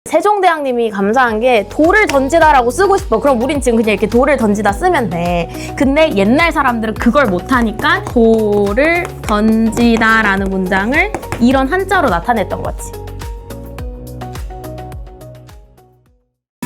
세종대왕님이 감사한 게 돌을 던지다라고 쓰고 싶어. 그럼 우린 지금 그냥 이렇게 돌을 던지다 쓰면 돼. 근데 옛날 사람들은 그걸 못하니까 돌을 던지다라는 문장을 이런 한자로 나타냈던 거지.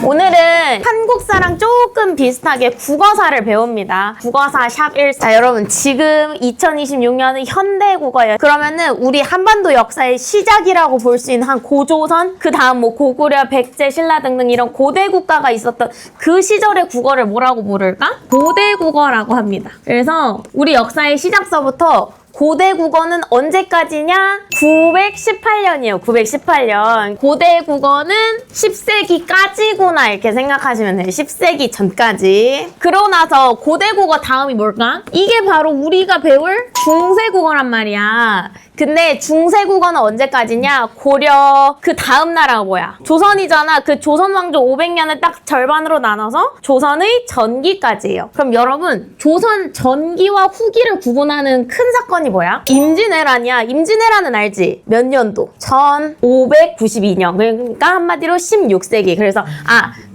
오늘은 한국사랑 조금 비슷하게 국어사를 배웁니다. 국어사 샵 1. 여러분 지금 2026년은 현대국어예요. 그러면은 우리 한반도 역사의 시작이라고 볼 수 있는 한 고조선, 그 다음 뭐 고구려, 백제, 신라 등등 이런 고대 국가가 있었던 그 시절의 국어를 뭐라고 부를까? 고대 국어라고 합니다. 그래서 우리 역사의 시작서부터 고대 국어는 언제까지냐? 918년이에요. 918년. 고대 국어는 10세기까지구나 이렇게 생각하시면 돼요. 10세기 전까지. 그러고 나서 고대 국어 다음이 뭘까? 이게 바로 우리가 배울 중세 국어란 말이야. 근데 중세 국어는 언제까지냐? 고려 그 다음 나라가 뭐야? 조선이잖아. 그 조선 왕조 500년을 딱 절반으로 나눠서 조선의 전기까지예요. 그럼 여러분 조선 전기와 후기를 구분하는 큰 사건이 뭐야? 임진왜란이야. 임진왜란은 알지? 몇 년도? 1592년. 그러니까 한마디로 16세기. 그래서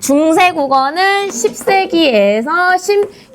중세 국어는 10세기에서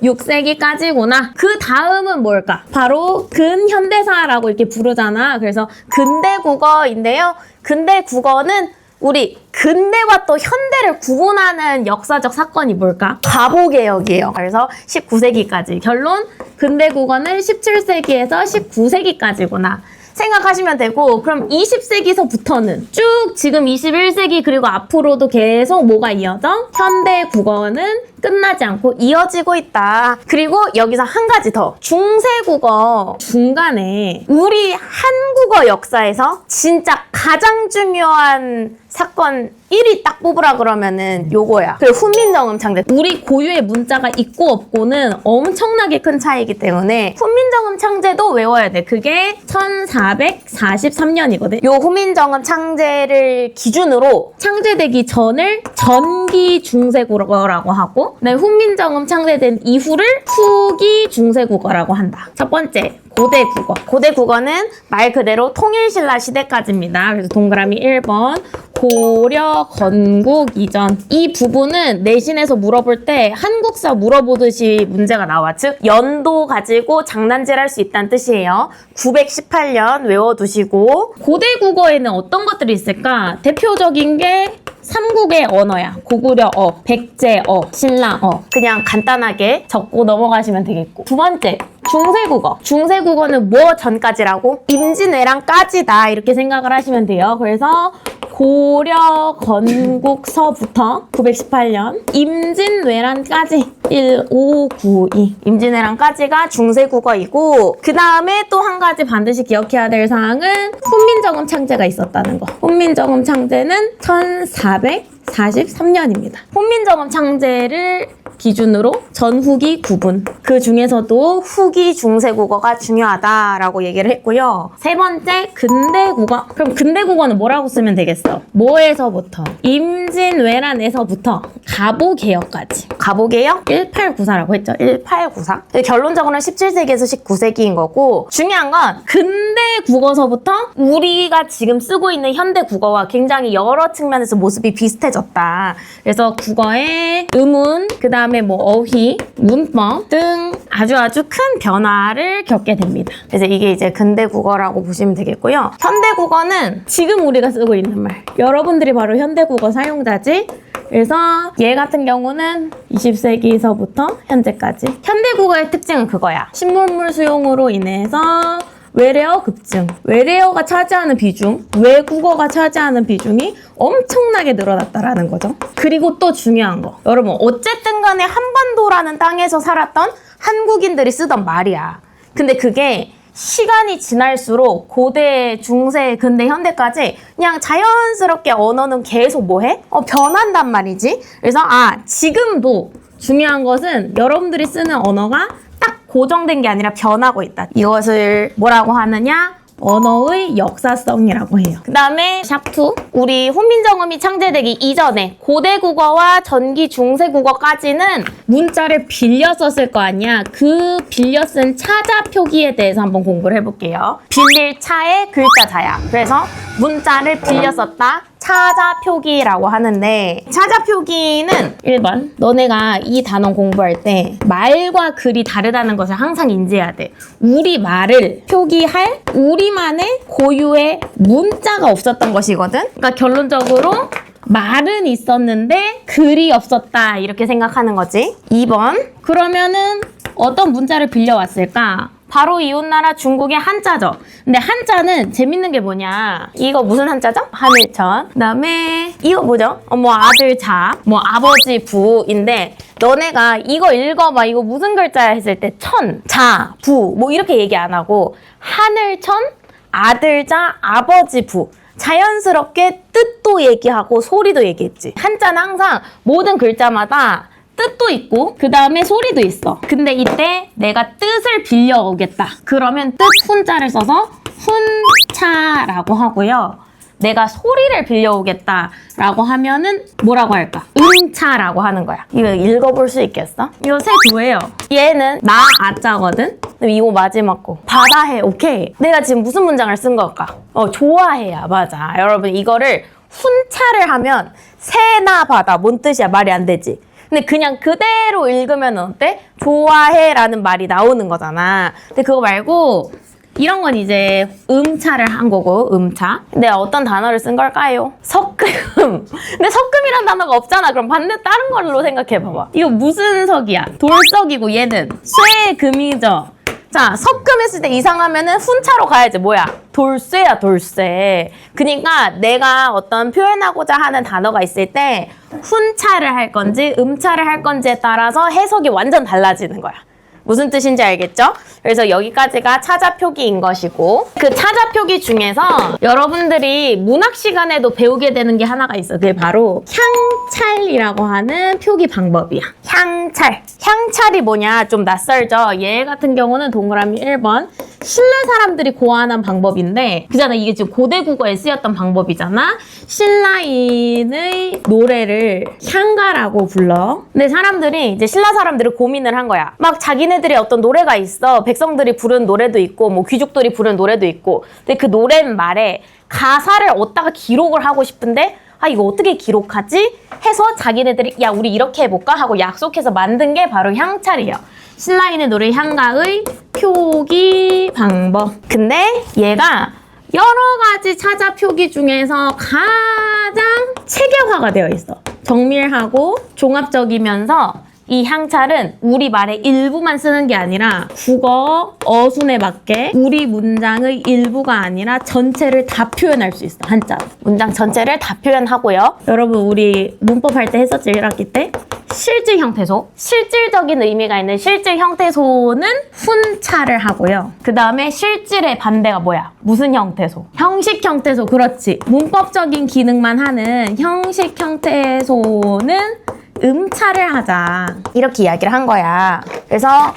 16세기까지구나. 그 다음은 뭘까? 바로 근현대사라고 이렇게 부르잖아. 그래서 근대 국어인데요. 근대 국어는 우리 근대와 또 현대를 구분하는 역사적 사건이 뭘까? 과보개혁이에요. 그래서 19세기까지. 결론, 근대 국어는 17세기에서 19세기까지구나. 생각하시면 되고, 그럼 20세기서부터는 쭉 지금 21세기 그리고 앞으로도 계속 뭐가 이어져? 현대 국어는 끝나지 않고 이어지고 있다. 그리고 여기서 한 가지 더. 중세 국어 중간에 우리 한국어 역사에서 진짜 가장 중요한 사건 1위 딱 뽑으라 그러면은 요거야. 그 훈민정음 창제. 우리 고유의 문자가 있고 없고는 엄청나게 큰 차이기 때문에 훈민정음 창제도 외워야 돼. 그게 1443년이거든. 요 훈민정음 창제를 기준으로 창제되기 전을 전기 중세국어라고 하고, 네, 훈민정음 창제된 이후를 후기 중세국어라고 한다. 첫 번째, 고대국어. 고대국어는 말 그대로 통일신라 시대까지입니다. 그래서 동그라미 1번. 고려, 건국 이전. 이 부분은 내신에서 물어볼 때 한국사 물어보듯이 문제가 나와. 즉 연도 가지고 장난질할 수 있다는 뜻이에요. 918년 외워두시고, 고대 국어에는 어떤 것들이 있을까? 대표적인 게 삼국의 언어야. 고구려어, 백제어, 신라어. 그냥 간단하게 적고 넘어가시면 되겠고. 두 번째, 중세국어. 중세국어는 뭐 전까지라고? 임진왜란까지다 이렇게 생각을 하시면 돼요. 그래서 고려, 건국서부터 918년, 임진왜란까지 1592. 임진왜란까지가 중세국어이고, 그 다음에 또 한 가지 반드시 기억해야 될 사항은 훈민정음 창제가 있었다는 거. 훈민정음 창제는 1443년입니다. 훈민정음 창제를 기준으로 전후기 구분. 그 중에서도 후기 중세국어가 중요하다라고 얘기를 했고요. 세 번째, 근대국어. 그럼 근대국어는 뭐라고 쓰면 되겠어? 뭐에서부터? 임진왜란에서부터 가보개혁까지. 가보개혁? 1894라고 했죠. 1894. 결론적으로는 17세기에서 19세기인 거고, 중요한 건 근대국어서부터 우리가 지금 쓰고 있는 현대국어와 굉장히 여러 측면에서 모습이 비슷해졌다. 그래서 국어의 의문, 그 다음에 뭐 어휘, 문법 등 아주 큰 변화를 겪게 됩니다. 그래서 이게 이제 근대 국어라고 보시면 되겠고요. 현대 국어는 지금 우리가 쓰고 있는 말. 여러분들이 바로 현대 국어 사용자지. 그래서 얘 같은 경우는 20세기서부터 현재까지. 현대 국어의 특징은 그거야. 신문물 수용으로 인해서 외래어 급증, 외래어가 차지하는 비중, 외국어가 차지하는 비중이 엄청나게 늘어났다라는 거죠. 그리고 또 중요한 거, 여러분 어쨌든 간에 한반도라는 땅에서 살았던 한국인들이 쓰던 말이야. 근데 그게 시간이 지날수록 고대, 중세, 근대, 현대까지 그냥 자연스럽게 언어는 계속 뭐해? 변한단 말이지. 그래서 지금도 중요한 것은 여러분들이 쓰는 언어가 딱 고정된 게 아니라 변하고 있다. 이것을 뭐라고 하느냐? 언어의 역사성이라고 해요. 그 다음에 샵2. 우리 훈민정음이 창제되기 이전에 고대 국어와 전기 중세 국어까지는 문자를 빌려 썼을 거 아니야. 그 빌려 쓴 차자 표기에 대해서 한번 공부를 해볼게요. 빌릴 차의 글자 자야. 그래서 문자를 빌려 썼다. 차자 표기라고 하는데 차자 표기는 1번 너네가 이 단어 공부할 때 말과 글이 다르다는 것을 항상 인지해야 돼. 우리말을 표기할 우리만의 고유의 문자가 없었던 것이거든. 그러니까 결론적으로 말은 있었는데 글이 없었다 이렇게 생각하는 거지. 2번 그러면은 어떤 문자를 빌려왔을까? 바로 이웃나라 중국의 한자죠. 근데 한자는 재밌는 게 뭐냐? 이거 무슨 한자죠? 하늘천. 그다음에 이거 뭐죠? 뭐 아들 자, 뭐 아버지 부인데 너네가 이거 읽어봐. 이거 무슨 글자야 했을 때 천, 자, 부 뭐 이렇게 얘기 안 하고 하늘천, 아들 자, 아버지 부. 자연스럽게 뜻도 얘기하고 소리도 얘기했지. 한자는 항상 모든 글자마다 뜻도 있고 그 다음에 소리도 있어. 근데 이때 내가 뜻을 빌려오겠다. 그러면 뜻 훈자를 써서 훈차라고 하고요. 내가 소리를 빌려오겠다라고 하면은 뭐라고 할까? 음차라고 하는 거야. 이거 읽어볼 수 있겠어? 이거 세 조예요. 얘는 나 아자거든? 이거 마지막 거. 바다해. 오케이. 내가 지금 무슨 문장을 쓴 걸까? 좋아해야. 맞아. 여러분 이거를 훈차를 하면 새나 바다. 뭔 뜻이야? 말이 안 되지. 근데 그냥 그대로 읽으면 어때? 좋아해라는 말이 나오는 거잖아. 근데 그거 말고 이런 건 이제 음차를 한 거고 음차. 내가 어떤 단어를 쓴 걸까요? 석금. 근데 석금이란 단어가 없잖아. 그럼 반대 다른 걸로 생각해 봐봐. 이거 무슨 석이야? 돌석이고 얘는 쇠금이죠. 자, 석금 했을 때 이상하면은 훈차로 가야지. 뭐야? 돌쇠야, 돌쇠. 그러니까 내가 어떤 표현하고자 하는 단어가 있을 때 훈차를 할 건지 음차를 할 건지에 따라서 해석이 완전 달라지는 거야. 무슨 뜻인지 알겠죠? 그래서 여기까지가 차자 표기인 것이고 그 차자 표기 중에서 여러분들이 문학 시간에도 배우게 되는 게 하나가 있어. 그게 바로 향찰이라고 하는 표기 방법이야. 향찰. 향찰이 뭐냐? 좀 낯설죠? 얘 같은 경우는 동그라미 1번. 신라 사람들이 고안한 방법인데 그잖아. 이게 지금 고대 국어에 쓰였던 방법이잖아. 신라인의 노래를 향가라고 불러. 근데 사람들이 이제 신라 사람들이 고민을 한 거야. 막 자기네들의 어떤 노래가 있어. 백성들이 부른 노래도 있고 뭐 귀족들이 부른 노래도 있고. 근데 그 노랫말에 가사를 얻다가 기록을 하고 싶은데 이거 어떻게 기록하지? 해서 자기네들이 야 우리 이렇게 해볼까? 하고 약속해서 만든 게 바로 향찰이에요. 신라인의 노래 향가의 표기 방법. 근데 얘가 여러 가지 차자 표기 중에서 가장 체계화가 되어 있어. 정밀하고 종합적이면서 이 향찰은 우리말의 일부만 쓰는 게 아니라 국어 어순에 맞게 우리 문장의 일부가 아니라 전체를 다 표현할 수 있어. 한자로. 문장 전체를 다 표현하고요. 여러분 우리 문법 할 때 했었지 1학기 때? 실질 형태소. 실질적인 의미가 있는 실질 형태소는 훈차를 하고요. 그 다음에 실질의 반대가 뭐야? 무슨 형태소? 형식 형태소. 그렇지. 문법적인 기능만 하는 형식 형태소는 음차를 하자. 이렇게 이야기를 한 거야. 그래서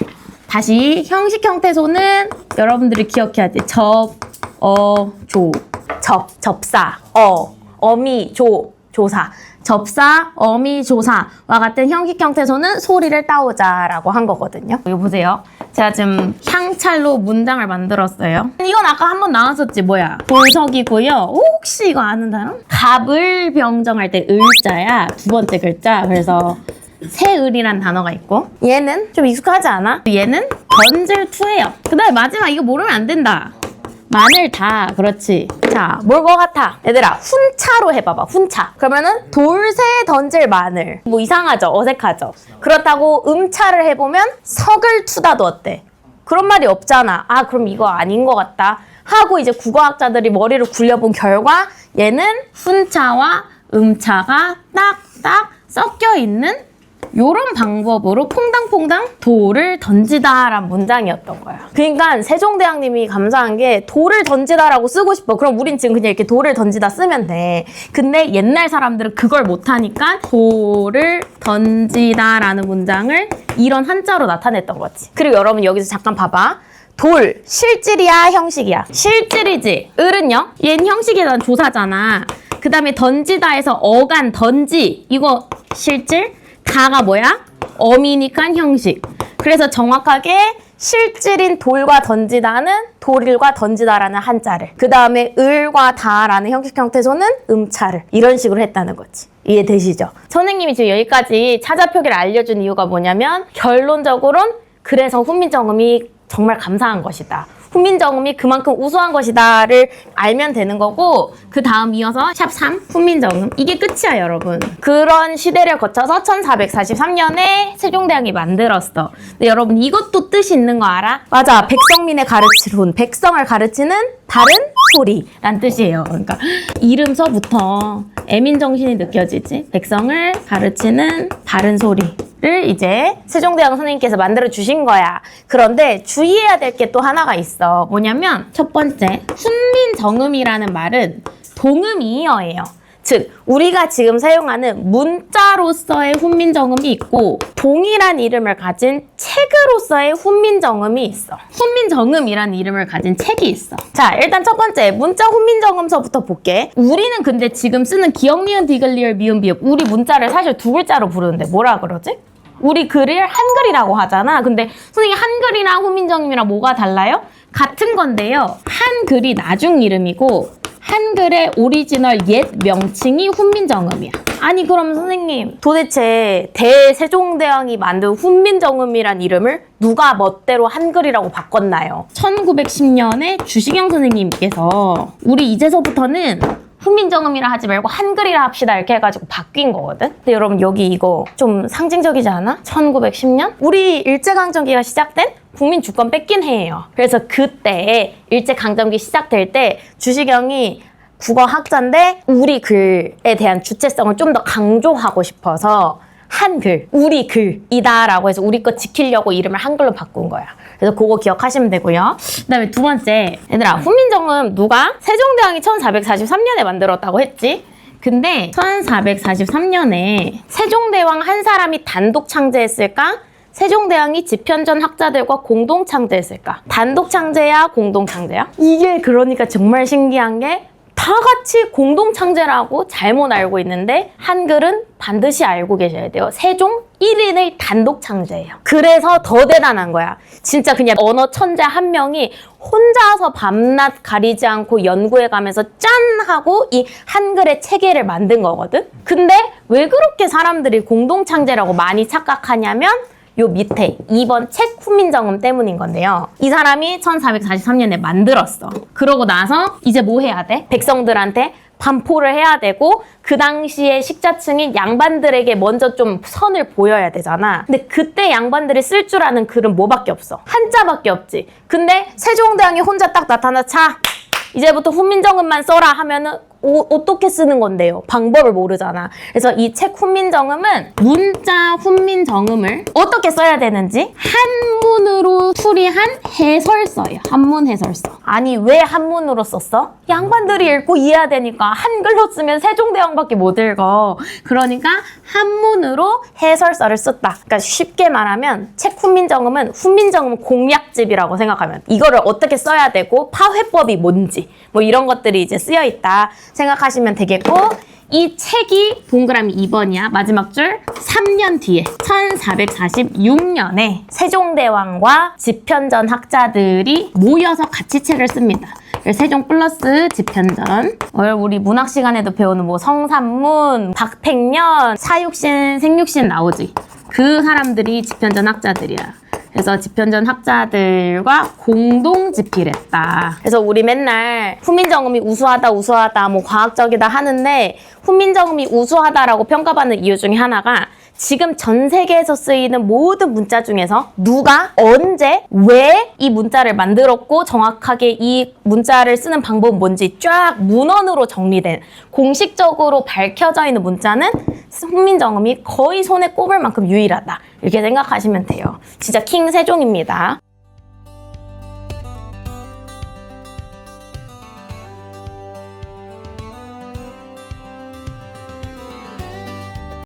다시 형식 형태소는 여러분들이 기억해야 돼. 접, 조. 접사, 어미, 조사. 접사, 어미, 조사와 같은 형식 형태소는 소리를 따오자라고 한 거거든요. 이거 보세요. 제가 지금 향찰로 문장을 만들었어요. 이건 아까 한번 나왔었지. 뭐야? 돌석이고요. 혹시 이거 아는 단어? 갑을 병정할 때 을자야. 두 번째 글자. 그래서 새을이란 단어가 있고 얘는 좀 익숙하지 않아? 얘는 던질투예요. 그 다음에 마지막 이거 모르면 안 된다. 마늘 다. 그렇지. 자, 뭘 것 같아? 얘들아, 훈차로 해봐봐. 훈차. 그러면은 돌새 던질 마늘. 뭐 이상하죠? 어색하죠? 그렇다고 음차를 해보면 석을 투다도 어때? 그런 말이 없잖아. 그럼 이거 아닌 것 같다 하고 이제 국어학자들이 머리를 굴려본 결과 얘는 훈차와 음차가 딱딱 섞여 있는 요런 방법으로 퐁당퐁당 돌을 던지다라는 문장이었던 거야. 그러니까 세종대왕님이 감사한 게 돌을 던지다라고 쓰고 싶어. 그럼 우린 지금 그냥 이렇게 돌을 던지다 쓰면 돼. 근데 옛날 사람들은 그걸 못하니까 돌을 던지다라는 문장을 이런 한자로 나타냈던 거지. 그리고 여러분 여기서 잠깐 봐봐. 돌, 실질이야 형식이야? 실질이지. 을은요? 얘는 형식에 대한 조사잖아. 그 다음에 던지다에서 어간, 던지. 이거 실질? 다가 뭐야? 어미니까 형식. 그래서 정확하게 실질인 돌과 던지다는 돌일과 던지다라는 한자를, 그 다음에 을과 다라는 형식 형태소는 음차를 이런 식으로 했다는 거지. 이해되시죠? 선생님이 지금 여기까지 차자표기를 알려준 이유가 뭐냐면 결론적으로는 그래서 훈민정음이 정말 감사한 것이다. 훈민정음이 그만큼 우수한 것이다를 알면 되는 거고, 그 다음 이어서 샵 3 훈민정음, 이게 끝이야 여러분. 그런 시대를 거쳐서 1443년에 세종대왕이 만들었어. 근데 여러분 이것도 뜻이 있는 거 알아? 맞아, 백성민의 가르치론, 백성을 가르치는 다른 소리란 뜻이에요. 그러니까 이름서부터 애민정신이 느껴지지? 백성을 가르치는 다른 소리를 이제 세종대왕 선생님께서 만들어 주신 거야. 그런데 주의해야 될 게 또 하나가 있어. 뭐냐면 첫 번째, 훈민정음이라는 말은 동음이어예요. 즉 우리가 지금 사용하는 문자로서의 훈민정음이 있고 동일한 이름을 가진 책으로서의 훈민정음이 있어. 훈민정음이라는 이름을 가진 책이 있어. 자, 일단 첫 번째 문자 훈민정음서부터 볼게. 우리는 근데 지금 쓰는 기역, 니은, 디귿, 리을, 미음, 비읍, 우리 문자를 사실 두 글자로 부르는데 뭐라 그러지? 우리 글을 한글이라고 하잖아. 근데 선생님 한글이랑 훈민정음이랑 뭐가 달라요? 같은 건데요. 한글이 나중 이름이고 한글의 오리지널 옛 명칭이 훈민정음이야. 아니 그럼 선생님 도대체 대세종대왕이 만든 훈민정음이란 이름을 누가 멋대로 한글이라고 바꿨나요? 1910년에 주시경 선생님께서 우리 이제서부터는 훈민정음이라 하지 말고 한글이라 합시다 이렇게 해가지고 바뀐 거거든. 근데 여러분 여기 이거 좀 상징적이지 않아? 1910년? 우리 일제강점기가 시작된 국민 주권 뺏긴 해예요. 그래서 그때 일제강점기 시작될 때 주시경이 국어학자인데 우리 글에 대한 주체성을 좀 더 강조하고 싶어서 한글, 우리 글이다라고 해서 우리 거 지키려고 이름을 한글로 바꾼 거야. 그래서 그거 기억하시면 되고요. 그 다음에 두 번째, 얘들아 훈민정음 누가? 세종대왕이 1443년에 만들었다고 했지? 근데 1443년에 세종대왕 한 사람이 단독 창제했을까? 세종대왕이 집현전 학자들과 공동 창제했을까? 단독 창제야? 공동 창제야? 이게 그러니까 정말 신기한 게 다 같이 공동 창제라고 잘못 알고 있는데 한글은 반드시 알고 계셔야 돼요. 세종 1인의 단독 창제예요. 그래서 더 대단한 거야. 진짜 그냥 언어 천재 한 명이 혼자서 밤낮 가리지 않고 연구해가면서 짠! 하고 이 한글의 체계를 만든 거거든? 근데 왜 그렇게 사람들이 공동 창제라고 많이 착각하냐면 요 밑에 2번 책 훈민정음 때문인 건데요. 이 사람이 1443년에 만들었어. 그러고 나서 이제 뭐 해야 돼? 백성들한테 반포를 해야 되고 그 당시에 식자층인 양반들에게 먼저 좀 선을 보여야 되잖아. 근데 그때 양반들이 쓸 줄 아는 글은 뭐밖에 없어? 한자밖에 없지. 근데 세종대왕이 혼자 딱 나타나 자 이제부터 훈민정음만 써라 하면은 어떻게 쓰는 건데요? 방법을 모르잖아. 그래서 이 책 훈민정음은 문자 훈민정음을 어떻게 써야 되는지 한문으로 풀이한 해설서예요. 한문 해설서. 아니 왜 한문으로 썼어? 양반들이 읽고 이해해야 되니까. 한글로 쓰면 세종대왕밖에 못 읽어. 그러니까 한문으로 해설서를 썼다. 그러니까 쉽게 말하면 책 훈민정음은 훈민정음 공략집이라고 생각하면 돼. 이거를 어떻게 써야 되고 파회법이 뭔지 뭐 이런 것들이 이제 쓰여 있다 생각하시면 되겠고, 이 책이 동그라미 2번이야. 마지막 줄 3년 뒤에 1446년에 세종대왕과 집현전 학자들이 모여서 같이 책을 씁니다. 세종 플러스 집현전. 우리 문학 시간에도 배우는 뭐 성산문, 박팽년, 사육신, 생육신 나오지. 그 사람들이 집현전 학자들이야. 그래서 집현전 학자들과 공동 집필했다. 그래서 우리 맨날 훈민정음이 우수하다, 뭐 과학적이다 하는데 훈민정음이 우수하다라고 평가받는 이유 중에 하나가 지금 전 세계에서 쓰이는 모든 문자 중에서 누가 언제 왜 이 문자를 만들었고 정확하게 이 문자를 쓰는 방법은 뭔지 쫙 문헌으로 정리된 공식적으로 밝혀져 있는 문자는 훈민정음이 거의 손에 꼽을 만큼 유일하다. 이렇게 생각하시면 돼요. 진짜 킹 세종입니다.